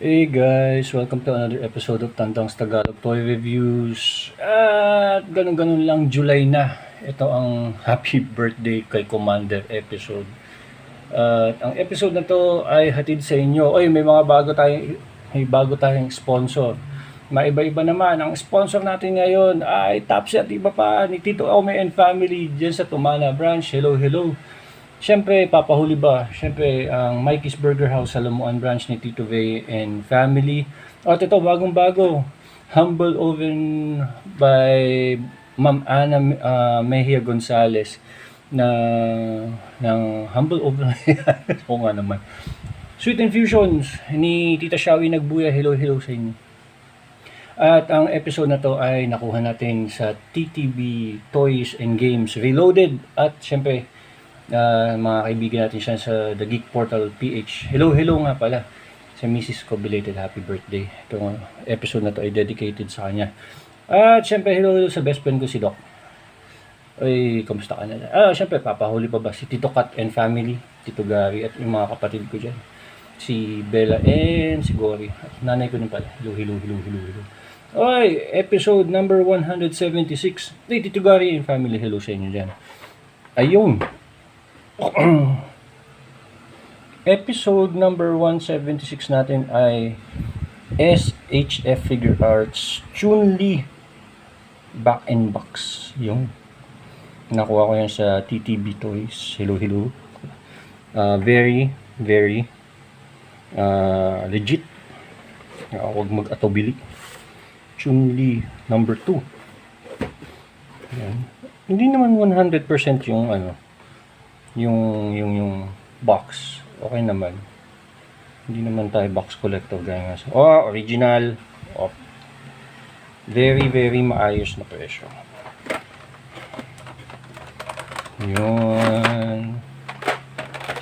Hey guys, welcome to another episode of Tandang's Tagalog Toy Reviews. At ganun-ganun lang, July na. Ito ang happy birthday kay Commander episode. At ang episode na to ay hatid sa inyo. Oy, may bago tayong sponsor. Maiba-iba naman. Ang sponsor natin ngayon ay Tapsi at iba pa ni Tito Ome and Family dyan sa Tumana branch. Hello, hello. Siyempre, papahuli ba? Siyempre, ang Mikey's Burger House sa Lamuan branch ni Tito Vey and family. At ito, bagong-bago. Humble Oven by Ma'am Ana Mejia Gonzalez na ng Humble Oven. Oo nga naman. Sweet Infusions ni Tita Shawi Nagbuya. Hello, hello sa inyo. At ang episode na to ay nakuha natin sa TTB Toys and Games Reloaded. At siyempre, mga kaibigan natin siya sa The Geek Portal PH. Hello, hello nga pala sa Mrs. ko, belated happy birthday. Itong episode na to ay dedicated sa kanya. At syempre, hello, hello sa best friend ko si Doc. Ay, kamusta ka na? Syempre, papahuli pa ba si Tito Kat and family, Tito Gary at yung mga kapatid ko dyan. Si Bella and si Gory. At nanay ko din pala. Hello, hello, hello, hello, hello. Okay, episode number 176. Hey, Tito Gary and family, hello sa inyo dyan. Ayun. Episode number 176 natin ay SHF Figure Arts Chun-Li Back and Box. Yung nakuha ko yan sa TTB Toys. Hello, hello. Very legit. Huwag mag-atobili. Chun-Li number 2. Yan. Hindi naman 100% yung yung box. Okay naman. Hindi naman tayo box collector gaya nga. Original. Very maayos na presyo. Yun.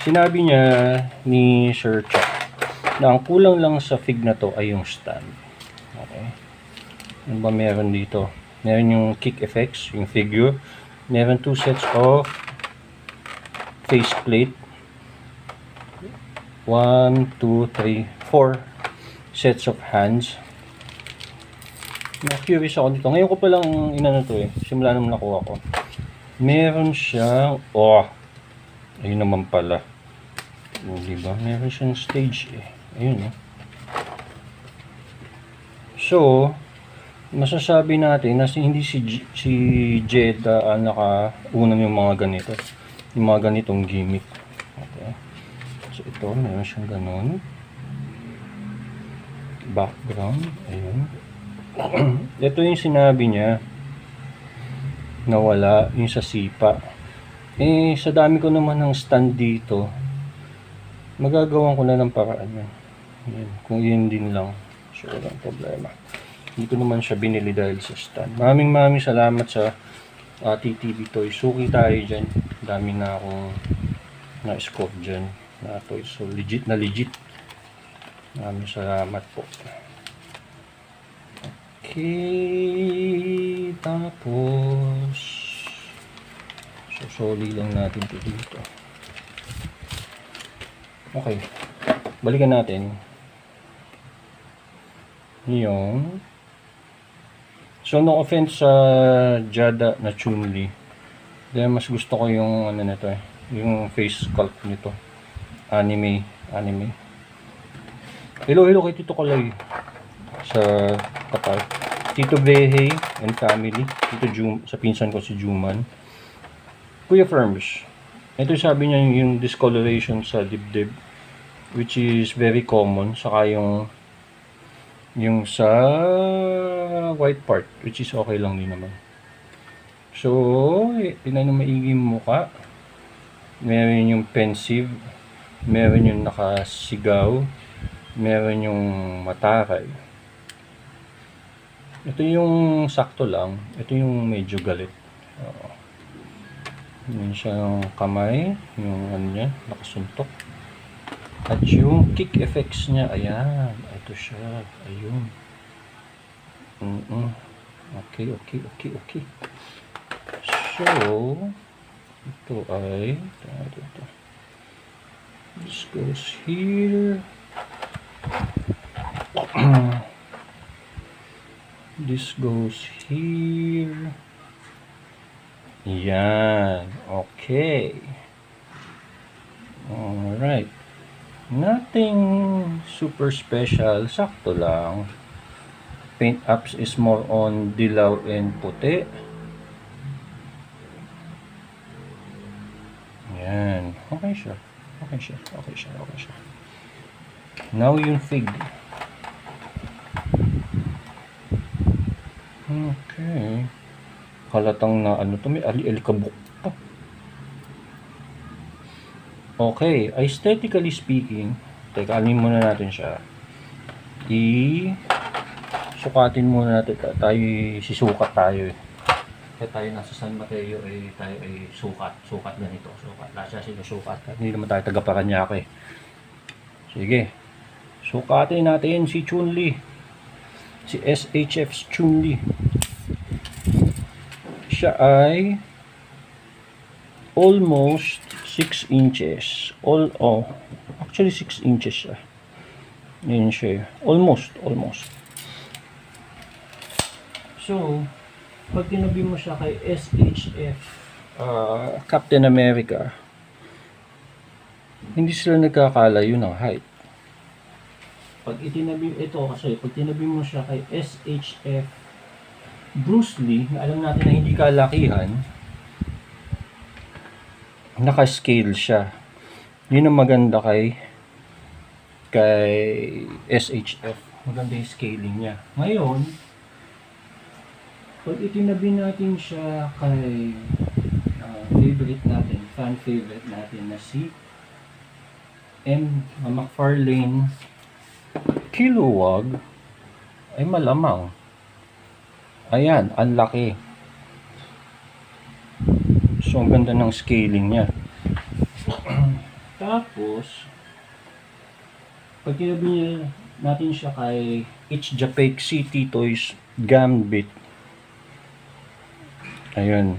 Sinabi niya ni Sir Chuck na ang kulang lang sa fig na to ay yung stand. Okay. Ano ba meron dito? Meron yung kick effects, yung figure. Meron 2 sets of faceplate. 1, 2, 3, 4 sets of hands. Na-curious ako dito. Ngayon ko palang inano to eh. Simula naman nakuha ko. Meron siyang, ayun naman pala. Diba? Meron siyang stage eh. Ayun eh. So, masasabi natin na hindi si Jed nakaunang yung mga ganito. Yung mga ganitong gimmick. Okay. So ito, meron siyang ganun. Background. Ayun. Ito yung sinabi niya na wala yung sa sipa. Sa dami ko naman ng stand dito, magagawan ko na ng paraan yan. Yan. Kung yun din lang. So walang problema. Hindi ko naman siya binili dahil sa stand. Maraming salamat sa TTB Toys. Suki tayo dyan. Dami na akong na-scope dyan na toys. So legit na legit. Maraming salamat po. Okay. Tapos soli lang natin ito dito. Okay. Balikan natin yung no offense sa Jada na Chun-Li. Dahil mas gusto ko yung nito yung face sculpt nito. Anime. Hello kay Tito Kalay sa Qatar. Tito Behe and family. Tito sa pinsan ko si Juman. Kuya Firms. Ito sabi niya yung discoloration sa dibdib, which is very common. Saka yung sa white part, which is okay lang din naman. So, tingnan yung maigi mukha. Meron yung pensive, meron yung nakasigaw, meron yung mataray. Ito yung sakto lang, ito yung medyo galit. Yun siya yung kamay, yung niya, nakasuntok. At yung kick effects niya, ayan, ito siya, ayun. Okay. So, ito ay, this goes here. This goes here. Yan. Okay. Alright. Nothing super special. Sakto lang. Paint apps is more on dilaw and puti. Yan. Okay siya. Now yung fig. Okay. Halatang na ano to, may ali-alikabok pa. Okay, aesthetically speaking, teka, alin muna natin siya. Sukatin muna natin. Sisukat tayo eh. Kaya tayo nasa San Mateo eh, tayo ay sukat ganito. Lahat siya sinusukat. Hindi naman tayo taga Paranaque eh. Sige. Sukatin natin si Chun-Li. Si SHF's Chun-Li. Siya ay almost 6 inches. Actually 6 inches siya. Yan siya. Almost. So, pag tinabi mo siya kay SHF, Captain America, hindi sila nagkakalayo ng height. Pag tinabi mo siya kay SHF Bruce Lee, na alam natin na hindi kalakihan, naka-scale siya. Yun ang maganda kay SHF. Maganda yung scaling niya. Ngayon, pag itinabi natin siya kay fan favorite natin na si McFarlane Kilowog, ay malamang. Ayan, ang laki. So, ang ganda ng scaling niya. Tapos, pag tinabi natin siya kay It's Japek City Toys Gambit. Ayan.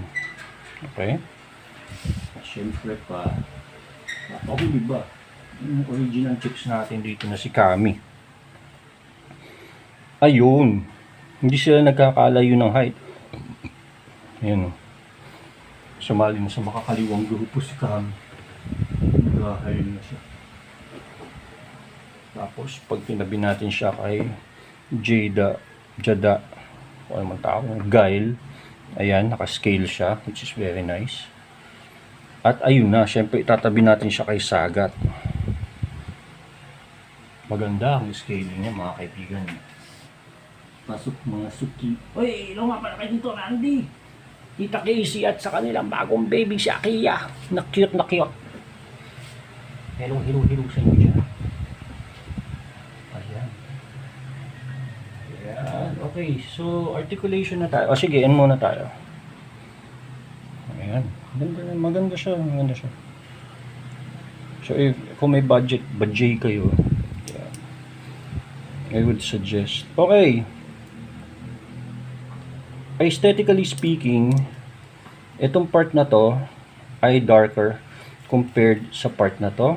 Okay. Siyempre pa. Napakuli ba? Yung original chicks natin dito na si Kami. Ayun. Hindi sila nagkakalayo ng height. Ayan o. Sumali na sa makakaliwang grupo si Kami. Naghahail na siya. Tapos, pag tinabi natin siya kay Jada, o ano man tawag, Guile, ayan, naka-scale siya, which is very nice. At ayun na, syempre itatabi natin siya kay Sagat. Maganda ang scaling niya, mga kaibigan. Pasok mga suki. Uy, ilaw nga pala kayo dito, Randy. Tita Casey at sa kanilang bagong baby si Akiya. Na cute. Hello sa inyo dyan. Ayan. Okay, so articulation na tayo. Sige, end muna tayo. Ayan. Maganda siya. So, kung may budget kayo, yeah, I would suggest. Okay. Aesthetically speaking, itong part na to ay darker compared sa part na to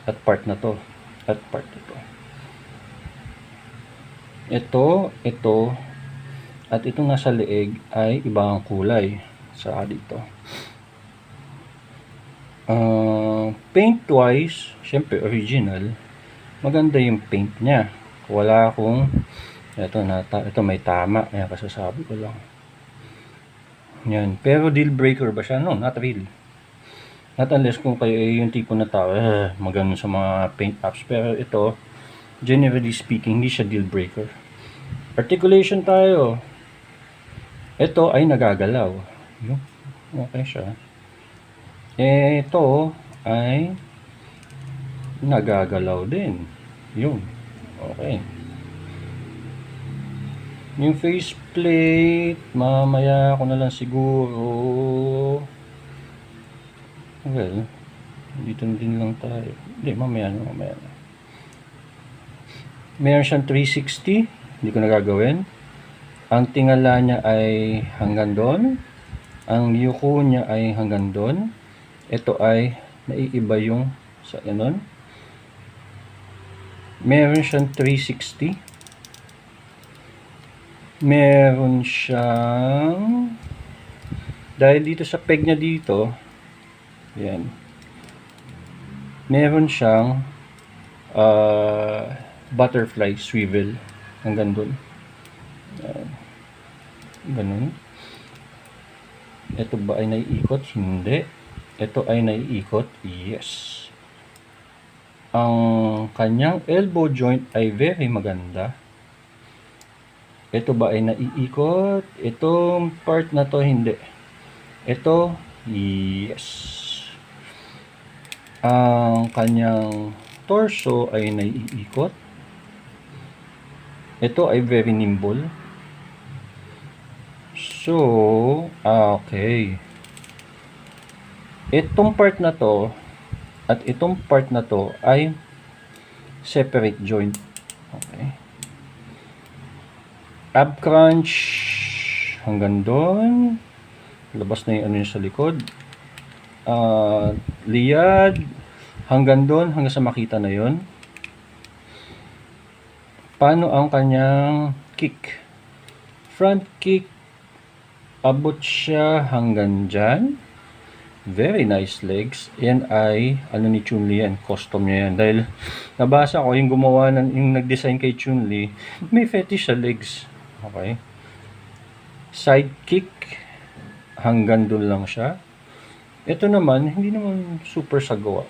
at part na to at part na to. Ito at itong nasa leeg ay ibang kulay sa dito. Paint wise, syempre original, maganda yung paint niya. Wala akong ito may tama, kaya kasasabi ko lang. Yan. Pero deal breaker ba siya? No, not really. Not unless kung kayo ay yung tipo na tao, maganda sa mga paint apps. Pero ito, generally speaking, hindi siya deal breaker. Articulation tayo. Ito ay nagagalaw. Okay siya. Ito ay nagagalaw din. Yun. Okay. Yung faceplate, mamaya ako na lang siguro. Well, dito din lang tayo. Hindi, mamaya na. Meron siyang 360. Hindi ko nagagawin. Ang tingala niya ay hanggang doon. Ang yuko niya ay hanggang doon. Ito ay naiiba yung sa ganon. Meron siyang 360. meron siyang, dahil dito sa peg niya dito, yan, meron siyang butterfly swivel hanggang dun. Ganun. Ito ba ay naiikot? Hindi. Ito ay naiikot? Yes. Ang kanyang elbow joint ay very maganda. Ito ba ay naiikot? Itong part na to hindi. Ito, yes. Ang kanyang torso ay naiikot. Ito ay very nimble. So, okay. Itong part na to at itong part na to ay separate joint. Okay. Ab crunch hanggang doon. Labas na yung ano yung sa likod. Liyad hanggang doon, hanggang sa makita na yon. Paano ang kanyang kick? Front kick, abot siya hanggang dyan. Very nice legs. Yan ay, ano ni Chun-Li yan, custom niya yan. Dahil, nabasa ko, yung gumawa, yung nag-design kay Chun-Li, may fetish sa legs. Okay. Side kick, hanggang doon lang siya. Ito naman, hindi naman super sagawa.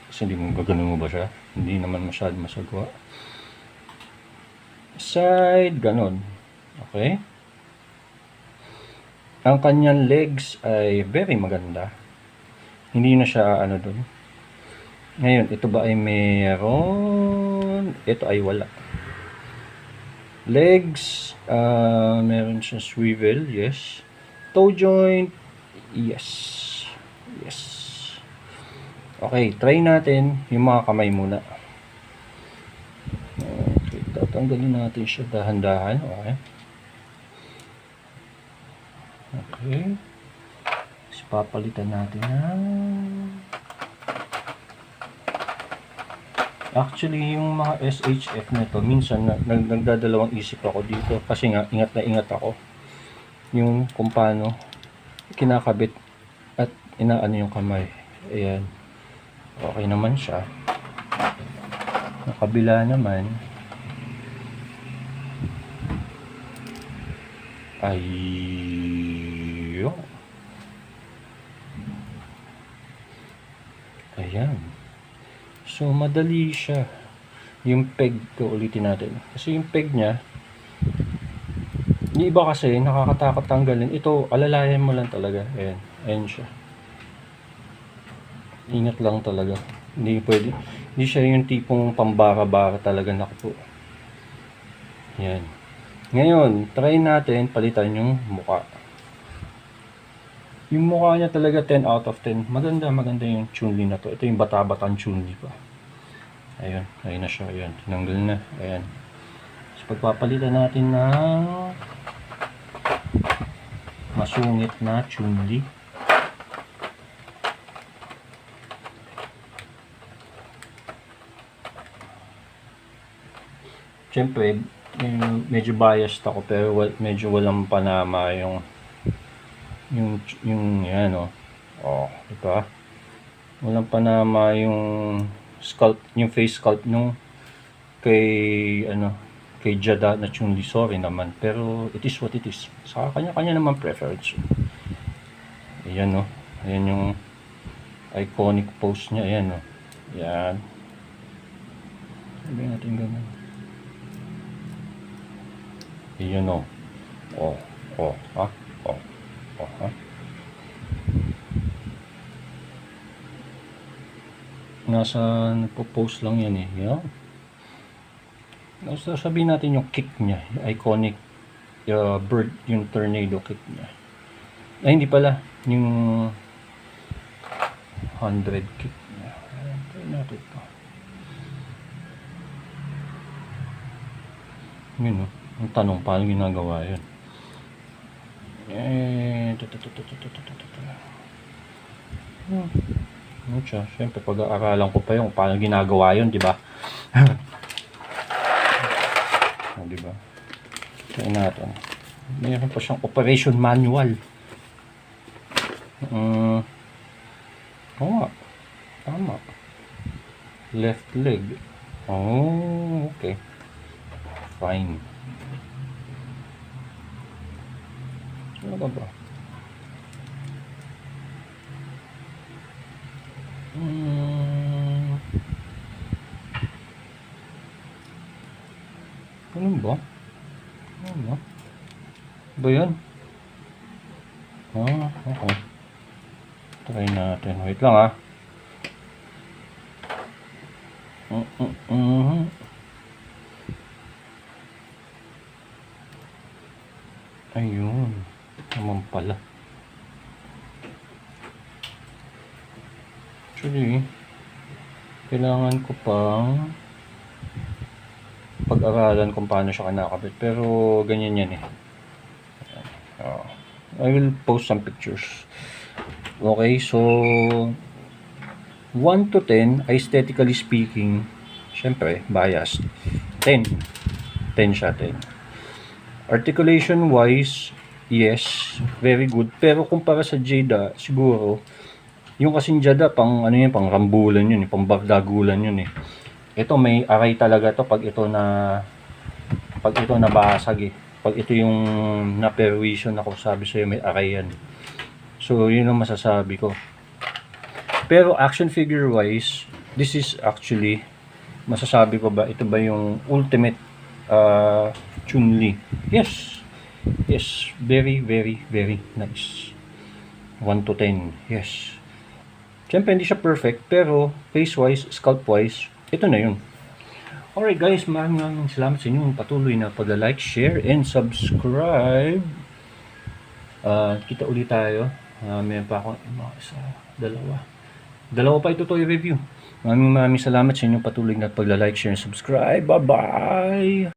Kasi hindi mo gaganon mo ba siya? Hindi naman masyado masagawa. Side, ganon. Okay. Ang kanyang legs ay very maganda. Hindi na siya ano dun. Ngayon, ito ba ay meron? Ito ay wala. Legs, meron siya swivel, yes. Toe joint, yes. Yes. Okay, try natin yung mga kamay muna. Okay, tatanggalin natin siya dahan-dahan. Okay. Okay. Papalitan natin na. Actually, yung mga SHF nito, minsan nagdadalawang isip ako dito kasi nga ingat na ingat ako yung kung paano kinakabit at inaano yung kamay. Ayan. Okay naman siya. Ang kabila naman ay ayan. So, madali siya. Yung peg ko, ulitin natin. Kasi yung peg niya, yung iba kasi, nakakatakot tanggalin. Ito, alalayan mo lang talaga. Ayan. Ayan siya. Ingat lang talaga. Hindi pwede. Hindi siya yung tipong pambara-bara talaga. Naku po. Ayan. Ngayon, try natin palitan yung mukha. Yung mukha niya talaga 10 out of 10. Maganda yung Chun-Li na to. Ito yung bata-batang Chun-Li pa. Ayun, ayun na siya. Ayun, tinanggal na. Ayan. So, pagpapalitan natin na masungit na Chun-Li. Siyempre, medyo biased ako pero medyo walang panama yung yan di ba? Walang panama yung sculpt, yung face sculpt nung kay Jada na Chun-Li. Sorry naman, pero it is what it is. Sa kanya-kanya naman preference. Ayan ayan yung iconic pose niya. Ayan yan. Sabihin natin ganun. Ayan nasa nagpo-post lang yan yan. Sabihin natin yung kick niya, yung iconic bird, yung tornado kick niya. Ay, hindi pala, yung 100 kick niya. Try natin ito. Yun ang tanong, paano ginagawa yun? Ano siya? Siyempre, pag-aaralan ko pa yung paano ginagawa yun, di ba? Di ba? Try natin. Meron pa siyang operation manual. Oo nga. Tama. Left leg. Oh, okay. Fine. Ano ba? Ano ba? Ano ba? Ba yan? Okay. Try natin. Wait lang Ayun. Naman pala. Actually, kailangan ko pang pag-aralan kung paano siya kinakabit. Pero ganyan yan eh. I will post some pictures. Okay, so 1 to 10, aesthetically speaking, syempre, biased. 10. 10 siya, 10. Articulation wise, yes, very good. Pero kumpara sa Jada, siguro, yung kasing Jada, pang ano yun, pang rambulan yun, pang bardagulan yun eh. Ito may aray talaga to pag ito nabasag eh. Pag ito yung na-pervision ako, sabi sa'yo may aray yan. So, yun ang masasabi ko. Pero action figure wise, this is actually, masasabi ko ba, ito ba yung ultimate Chun-Li? Yes. Yes. Very, very, very nice. 1 to 10. Yes. Siyempre, hindi siya perfect, pero face-wise, sculpt-wise, ito na yun. Alright guys, maraming salamat sa inyong patuloy na pag-like, share, and subscribe. Kita ulit tayo. Meron pa ako dalawa pa ito review. Maraming salamat sa inyong patuloy na pag-like, share, and subscribe. Bye-bye!